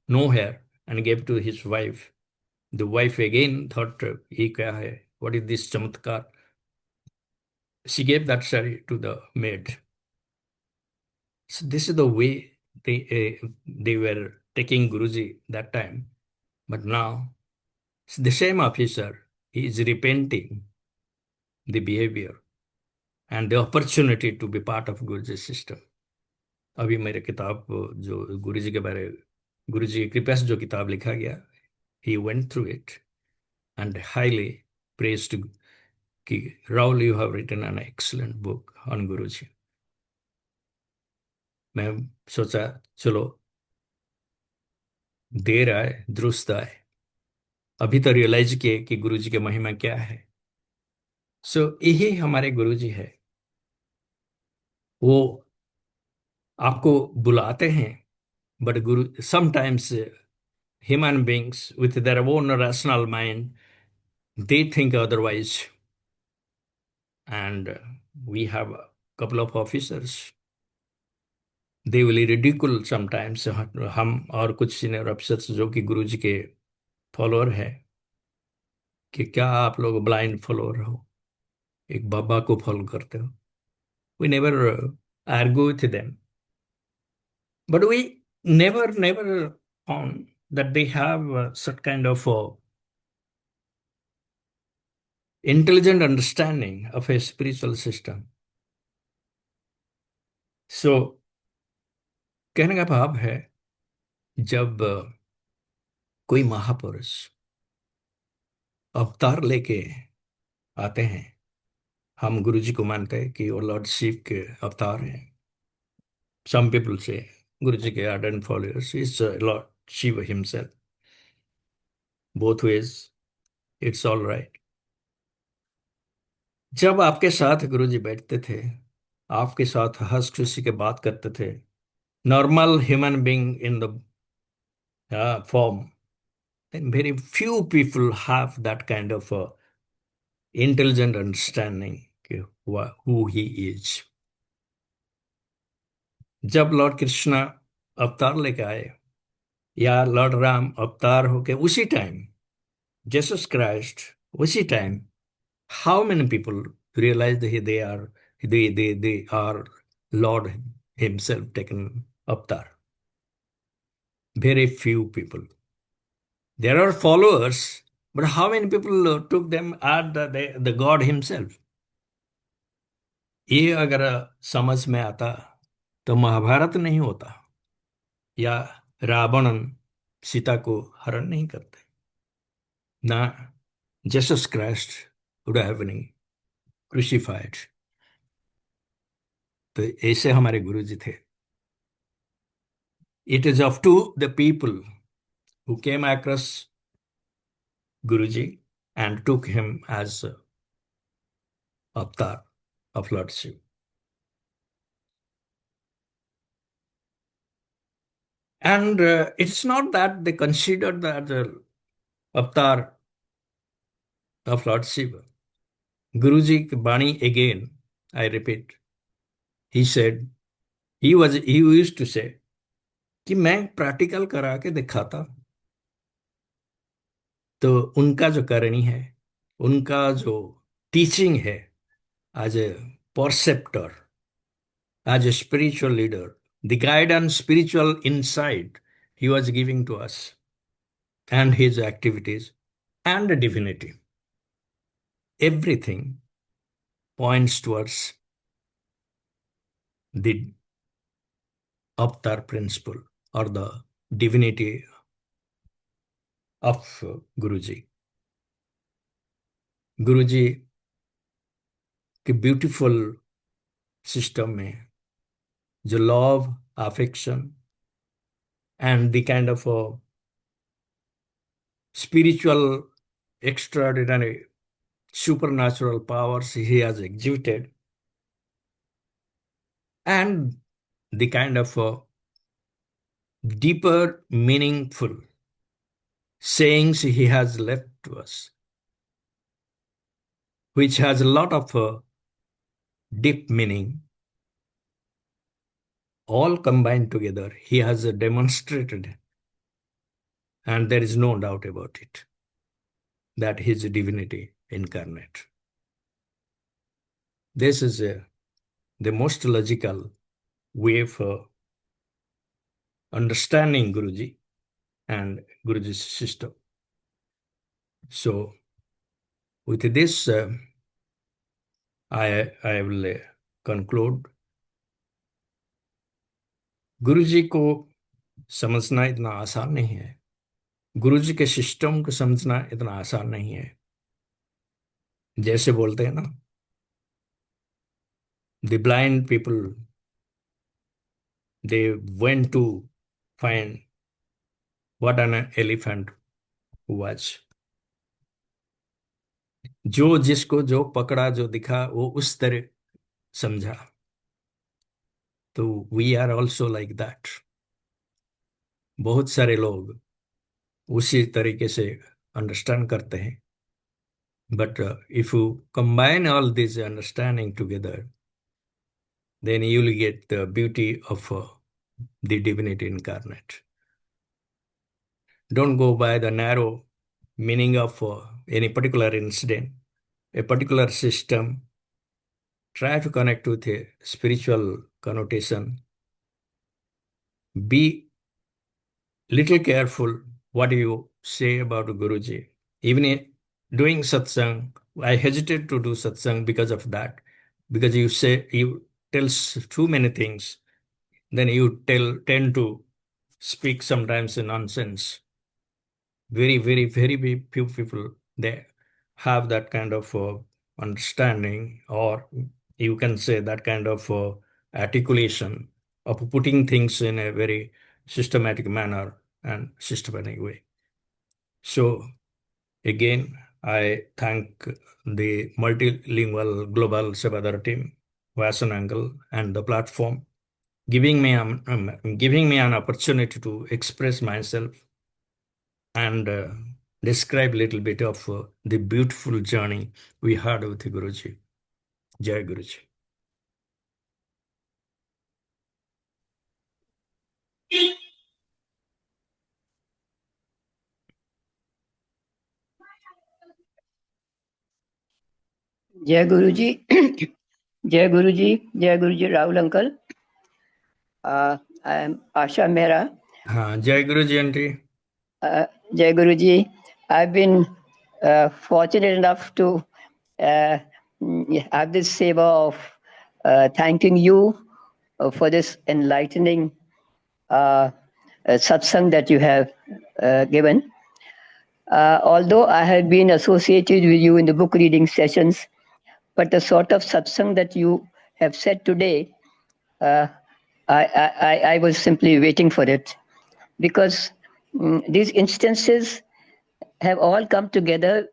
nowhere and gave to his wife. The wife again thought, "Ye kya hai? What is this chamatkar?" She gave that sari to the maid. So this is the way they were taking Guruji that time. But now the same officer, he is repenting the behavior and the opportunity to be part of Guruji's system. अभी मेरे किताब जो गुरु जी के बारे, गुरु जी की कृपा से जो किताब लिखा गया, he went through it and highly praised कि Rahul you have written an excellent book on Guru ji. मैं सोचा चलो देर आए दुरुस्त आए, अभी तो रियलाइज किए कि गुरु जी की महिमा क्या है। सो यही हमारे गुरु जी है। वो आपको बुलाते हैं, but Guru sometimes human beings with their own rational mind, they think otherwise. And we have a couple of officers, they will ridicule sometimes हम और कुछ सीनियर अफसर्स जो कि गुरुजी के फॉलोअर है, कि क्या आप लोग ब्लाइंड फॉलोअर हो, एक बाबा को फॉलो करते हो। we never argue with them, but we never found that they have such kind of intelligent understanding of a spiritual system. So कहने का भाव है, जब कोई महापुरुष अवतार लेके आते हैं, हम गुरु जी को मानते हैं कि वो लॉर्ड शिव के अवतार हैं। सम पीपल से गुरु जी के ardent followers is Lord Shiva himself. Both ways it's all right. जब आपके साथ गुरु जी बैठते थे, आपके साथ हंस खुशी के बात करते थे, normal human being in the form, then very few people have that kind of intelligent understanding कि who he is. जब लॉर्ड कृष्णा अवतार लेके आए, या लॉर्ड राम अवतार होके उसी टाइम, जीसस क्राइस्ट उसी time, how many people realise they are Lord himself taken avatar? Very few people. There are followers, but how many people took them at the God himself? ये अगर समझ में आता तो महाभारत नहीं होता, या रावण सीता को हरण नहीं करते, ना Jesus Christ would have been crucified. तो ऐसे हमारे गुरु जी थे। It is up to the people who came across Guru ji and took him as avatar of Lord Shiva. And it's not that they considered that the avatar of Lord Shiva. Guruji Bani again, I repeat, he said, he used to say कि मैं practical करा के दिखाता। तो उनका जो करनी है, उनका जो टीचिंग है, as a preceptor, as a spiritual leader, the guidance, spiritual insight he was giving to us, and his activities, and the divinity. Everything points towards the avatar principle or the divinity of Guruji. गुरुजी के beautiful system में जो love, affection and the kind of spiritual, extraordinary, supernatural powers he has exhibited, and the kind of deeper, meaningful sayings he has left to us, which has a lot of deep meaning, all combined together, he has demonstrated, and there is no doubt about it, that he is divinity incarnate. This is the most logical way for understanding Guruji and Guruji's system. So, with this, I will conclude. गुरुजी को समझना इतना आसान नहीं है, गुरुजी के system को समझना इतना आसान नहीं है। जैसे बोलते हैं ना, the blind people, they went to find what an elephant was. जो जिसको जो पकड़ा, जो दिखा, वो उस तरह समझा। तो we are also like that. बहुत सारे लोग उसी तरीके से अंडरस्टैंड करते हैं, but if you combine all this understanding together, then you will get the beauty of the divinity incarnate. Don't go by the narrow meaning of any particular incident, a particular system. Try to connect with a spiritual connotation. Be little careful what you say about Guruji. Even doing satsang, I hesitate to do satsang because of that. Because you tell too many things, then you tend to speak sometimes nonsense. Very few people they have that kind of understanding, or you can say that kind of articulation of putting things in a very systematic manner and systematic way. So again, I thank the multilingual global Sevadar team Vasanangal and the platform, giving me an opportunity to express myself and describe a little bit of the beautiful journey we had with Guruji. Jai Guruji.
जय गुरु जी. जय गुरु जी. जय गुरु जी. Rahul uncle. I am Asha Mehra.
Jai Guruji aunty.
Jai Guru ji. I've been fortunate enough to have this seva of thanking you for this enlightening satsang that you have given. Although I have been associated with you in the book reading sessions, but the sort of satsang that you have said today, I was simply waiting for it, because these instances have all come together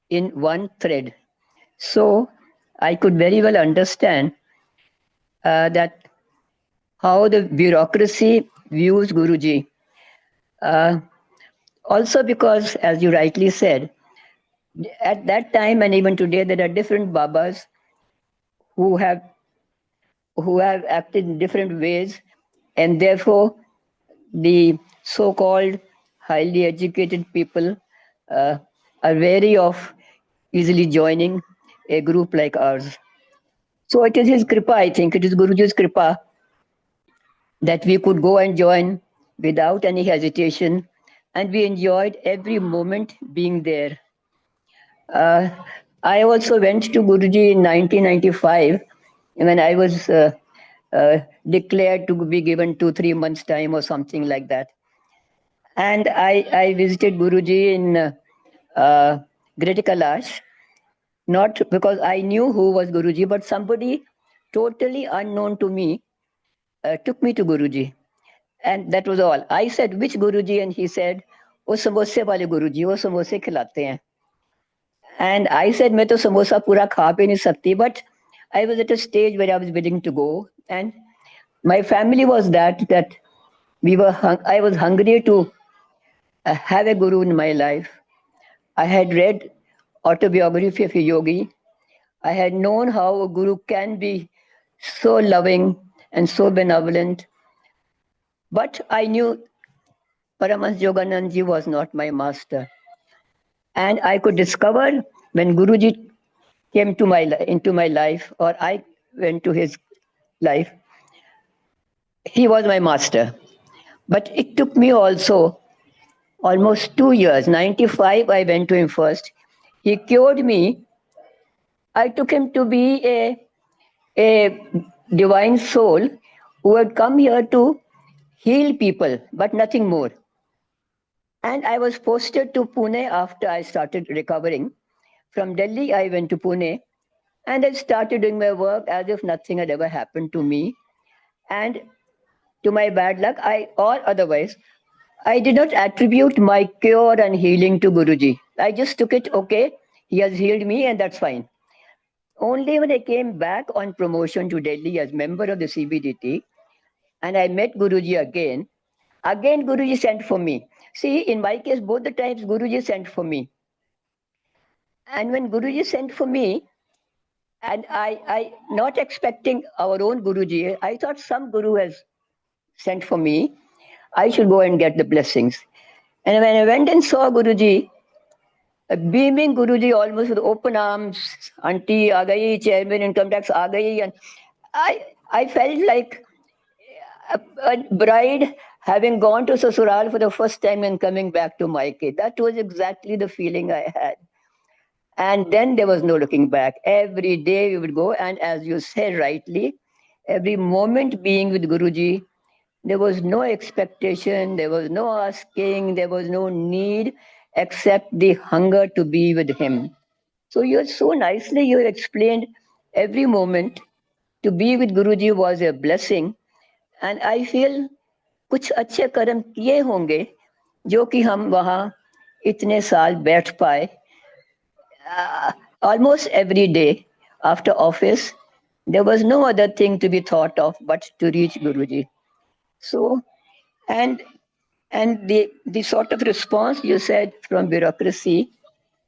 in one thread. So I could very well understand that how the bureaucracy views Guruji. Also because, as you rightly said, at that time and even today, there are different Babas who have acted in different ways, and therefore the so-called highly educated people are wary of easily joining a group like ours. So it is his kripa, I think, it is Guruji's kripa that we could go and join without any hesitation, and we enjoyed every moment being there. I also went to Guruji in 1995 when I was declared to be given 2-3 months time or something like that. And I visited Guruji in Great Kailash, not because I knew who was Guruji, but somebody totally unknown to me took me to Guruji. And that was all. I said, which Guruji? And he said, वो समोसे वाले गुरुजी, वो समोसे खिलाते हैं. And I said, मैं तो समोसा पूरा खा भी नहीं सकती, but I was at a stage where I was willing to go. And my family was that I was hungry to have a guru in my life. I had read autobiography of a yogi. I had known how a guru can be so loving and so benevolent. But I knew Paramahansa Yogananda ji was not my master. And I could discover when Guruji came into my life, or I went to his life, he was my master. But it took me also almost 2 years. 95, I went to him first. He cured me. I took him to be a divine soul who had come here to heal people, but nothing more. And I was posted to Pune after I started recovering. From Delhi, I went to Pune, and I started doing my work as if nothing had ever happened to me. And to my bad luck, or otherwise, I did not attribute my cure and healing to Guruji. I just took it, okay, he has healed me and that's fine. Only when I came back on promotion to Delhi as member of the CBDT, and I met Guruji again Guruji sent for me. See, in my case, both the times Guruji sent for me. And when Guruji sent for me, and I not expecting our own Guruji, I thought some Guru has sent for me. I should go and get the blessings. And when I went and saw Guruji, a beaming Guruji, almost with open arms, Auntie aa gayi, Chairman Income Tax aa gayi, and I felt like a bride having gone to Sasural for the first time and coming back to Maike. That was exactly the feeling I had. And then there was no looking back. Every day we would go, and as you said rightly, every moment being with Guruji, there was no expectation, there was no asking, there was no need except the hunger to be with him. So you so nicely you explained every moment. To be with Guruji was a blessing, and I feel कुछ अच्छे कर्म किए होंगे जो कि हम वहाँ इतने साल बैठ पाए. Almost every day after office, There was no other thing to be thought of but to reach Guruji. So, and the sort of response you said from bureaucracy,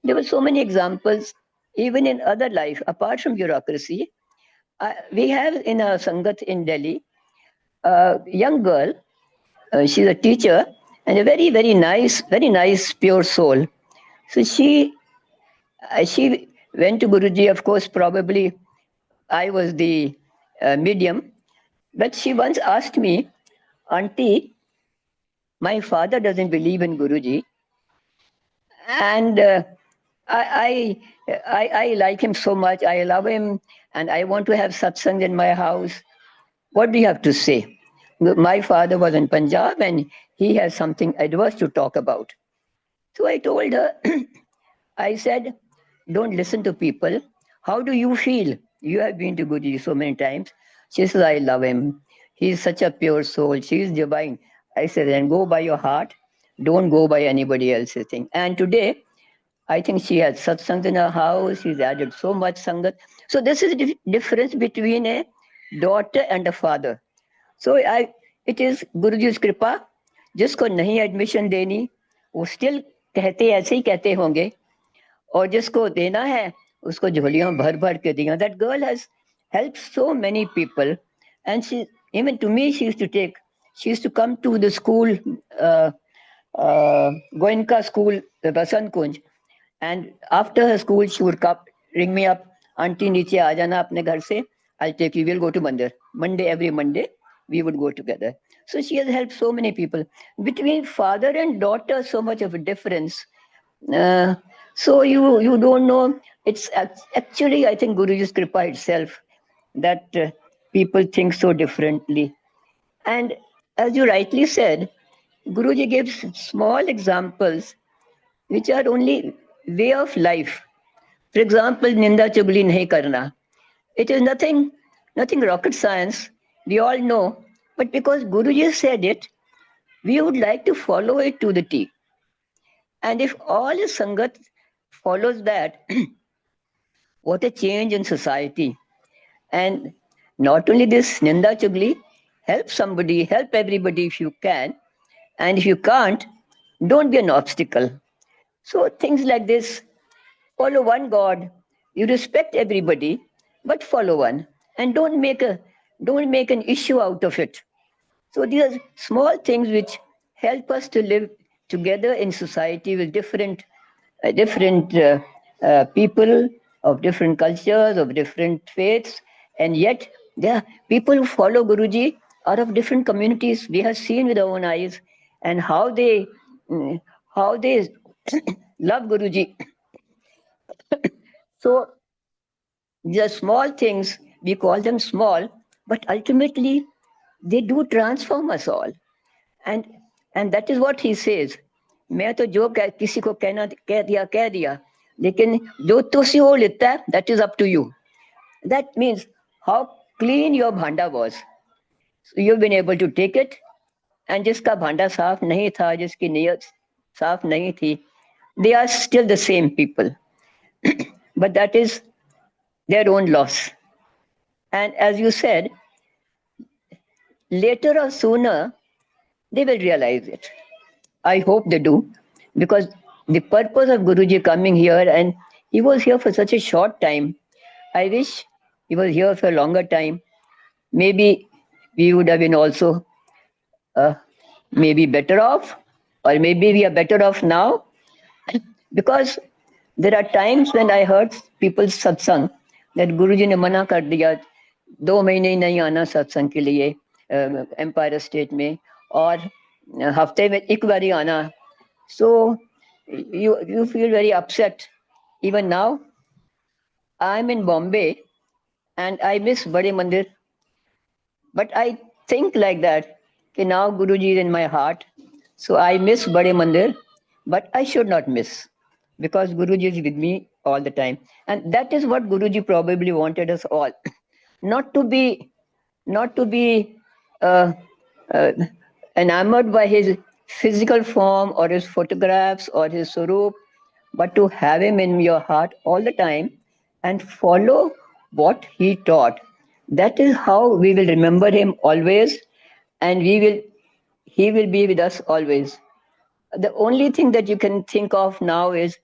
there were so many examples, even in other life, apart from bureaucracy. We have in a Sangat in Delhi a young girl. She's a teacher and a very nice, pure soul. So she went to Guruji. Of course, probably I was the medium, but she once asked me, "Auntie, my father doesn't believe in Guruji, and I, I like him so much. I love him, and I want to have satsang in my house. What do you have to say?" My father was in Punjab, and he has something adverse to talk about. So I told her, I said, "Don't listen to people. How do you feel? You have been to Guruji so many times." She says, "I love him. He's such a pure soul. She is divine." I said, "Then go by your heart. Don't go by anybody else's thing." And today, I think she has satsang in her house. She's added so much sangat. So this is the difference between a daughter and a father. So it is Guruji's कृपा. जिसको नहीं admission देनी वो still कहते ऐसे ही कहते होंगे, और जिसको देना है उसको झोलियों भर भर के दिया. That girl has helped so many people, and she, even to me, she used to come to the school, uh, Goenka school, the Basant Kunj, and after her school she would come, ring me up, "Auntie, नीचे आ जाना अपने घर से. I'll take you. We'll go to Mandir. Monday, every Monday, we would go together." So she has helped so many people. Between father and daughter, so much of a difference. Uh, so you don't know. It's actually, I think, Guruji's kripa itself that people think so differently. And as you rightly said, Guruji gives small examples which are only way of life. For example, ninda chugli nahi karna. It is nothing rocket science. We all know, but because Guruji said it, we would like to follow it to the T. And if all the sangat follows that, what a change in society. And not only this, Ninda Chugli, help somebody, help everybody if you can. And if you can't, don't be an obstacle. So things like this, follow one God. You respect everybody, but follow one. And don't make an issue out of it. So these are small things which help us to live together in society with different people of different cultures, of different faiths, and yet there are people who follow Guruji are of different communities. We have seen with our own eyes, and mm, how they love Guruji. So these are small things. We call them small, but ultimately they do transform us all. And and that is what he says. मैं तो जो किसी को कहना कह दिया, लेकिन जो तुसी वो लेता है, that is up to you. That means how clean your bhanda was. So you've been able to take it, and जिसका भांडा साफ नहीं था, जिसकी नीयत साफ नहीं थी, they are still the same people. But that is their own loss. And as you said, later or sooner, they will realize it. I hope they do, because the purpose of Guruji coming here, and he was here for such a short time. I wish he was here for a longer time. Maybe we would have been also maybe better off, or maybe we are better off now, because there are times when I heard people's satsang that Guruji ne mana kar diya, 2 महीने ही नहीं आना सत्संग के लिए empire state में, और हफ्ते में एक बार ही आना. So you feel very upset. Even now, I'm in Bombay and I miss Bade Mandir. But I think like that, okay, now Guruji is in my heart. So I miss Bade Mandir, but I should not miss, because Guruji is with me all the time. And that is what Guruji probably wanted us all. not to be uh, uh, enamored by his physical form or his photographs or his surup, but to have him in your heart all the time and follow what he taught. That is how we will remember him always, and he will be with us always. The only thing that you can think of now is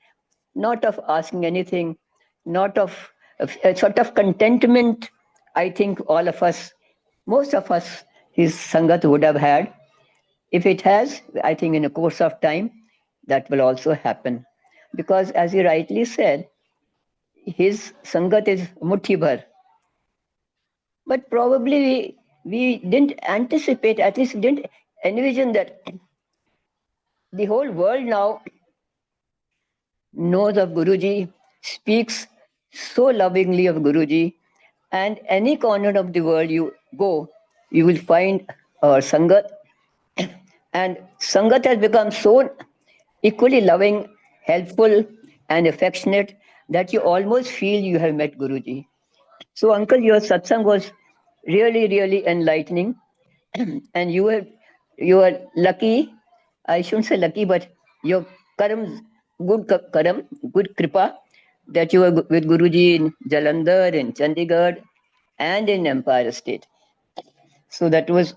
not of asking anything, not of a sort of contentment. I think all of us, most of us, his Sangat would have had. If it has, I think in a course of time, that will also happen. Because as you rightly said, his Sangat is muthi bhar. But probably we didn't anticipate, at least didn't envision that the whole world now knows of Guruji, speaks so lovingly of Guruji, and any corner of the world you go, you will find our Sangat. And Sangat has become so equally loving, helpful, and affectionate that you almost feel you have met Guruji. So, Uncle, your satsang was really, really enlightening, and you are lucky. I shouldn't say lucky, but your karam, karam, good kripa, that you were with Guruji in Jalandhar, in Chandigarh, and in Empire State. So that was,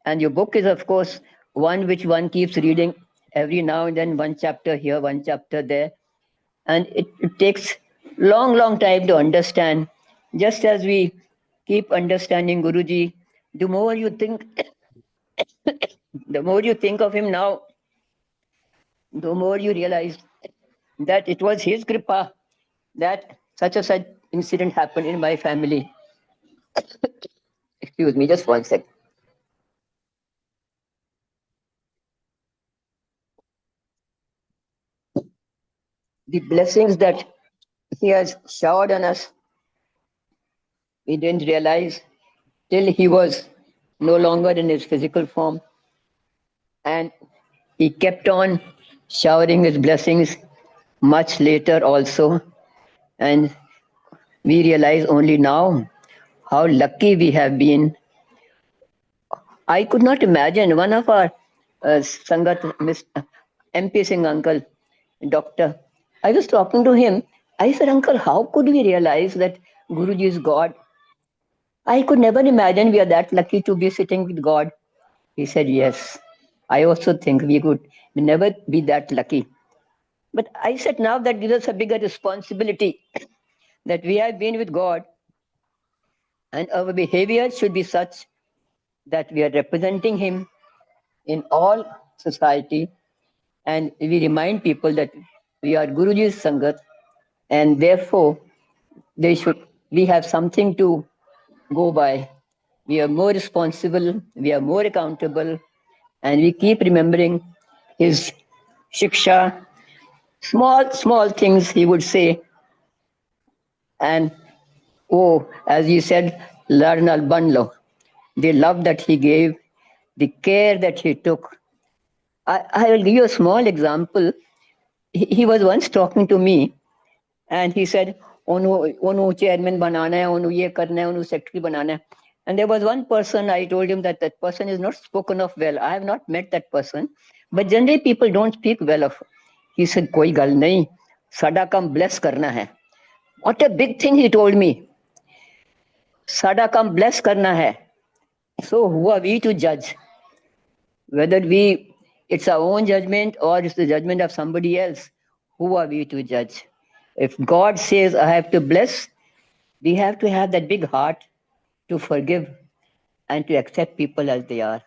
and your book is, of course, one which one keeps reading every now and then, one chapter here, one chapter there. And it takes long time to understand. Just as we keep understanding Guruji, the more you think, the more you think of him now, the more you realize that it was his kripa that such a such incident happened in my family. Excuse me, just one sec. The blessings that he has showered on us, we didn't realize till he was no longer in his physical form. And he kept on showering his blessings much later also. And we realize only now how lucky we have been. I could not imagine one of our Sangat, MP Singh uncle, doctor, I was talking to him. I said, Uncle, how could we realize that Guruji is God? I could never imagine we are that lucky to be sitting with God. He said, yes. I also think we could never be that lucky. But I said, now that gives us a bigger responsibility that we have been with God, and our behavior should be such that we are representing Him in all society, and we remind people that we are Guruji's Sangat, and therefore we have something to go by. We are more responsible, we are more accountable, and we keep remembering his shiksha, small things he would say. And oh, as you said, learn al banlo. The love that he gave, the care that he took. I will give you a small example. He was once talking to me, and he said, "Onu chairman banana hai, onu ye karna hai, onu secretary banana hai." And there was one person, I told him that that person is not spoken of well. I have not met that person, but generally people don't speak well of. He said, "Koi gal nahi, sada kam bless karna hai." What a big thing he told me. Sada kam bless karna hai. So who are we to judge? Whether it's our own judgment or it's the judgment of somebody else, who are we to judge? If God says, I have to bless, we have to have that big heart to forgive and to accept people as they are.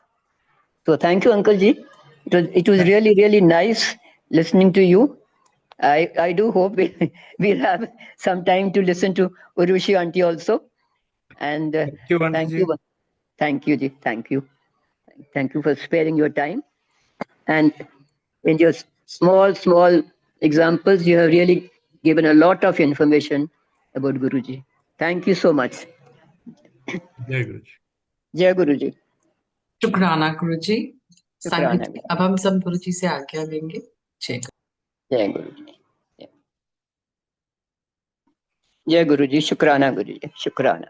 So thank you, Uncle Ji. It was really, really nice listening to you. I do hope we'll have some time to listen to Urushi Auntie also. And
Thank you,
thank
Auntie
you. Thank you, Ji. Thank you. Thank you for sparing your time. And in your small examples, you have really given a lot of information about Guruji. Thank you so much.
Jai Guruji.
Jai Guruji.
शुक्राना गुरुजी।
शुक्राना
संगत अब हम सब गुरुजी से आज्ञा लेंगे। जय
जय गुरुजी। जय गुरुजी। शुक्राना गुरुजी। शुक्राना।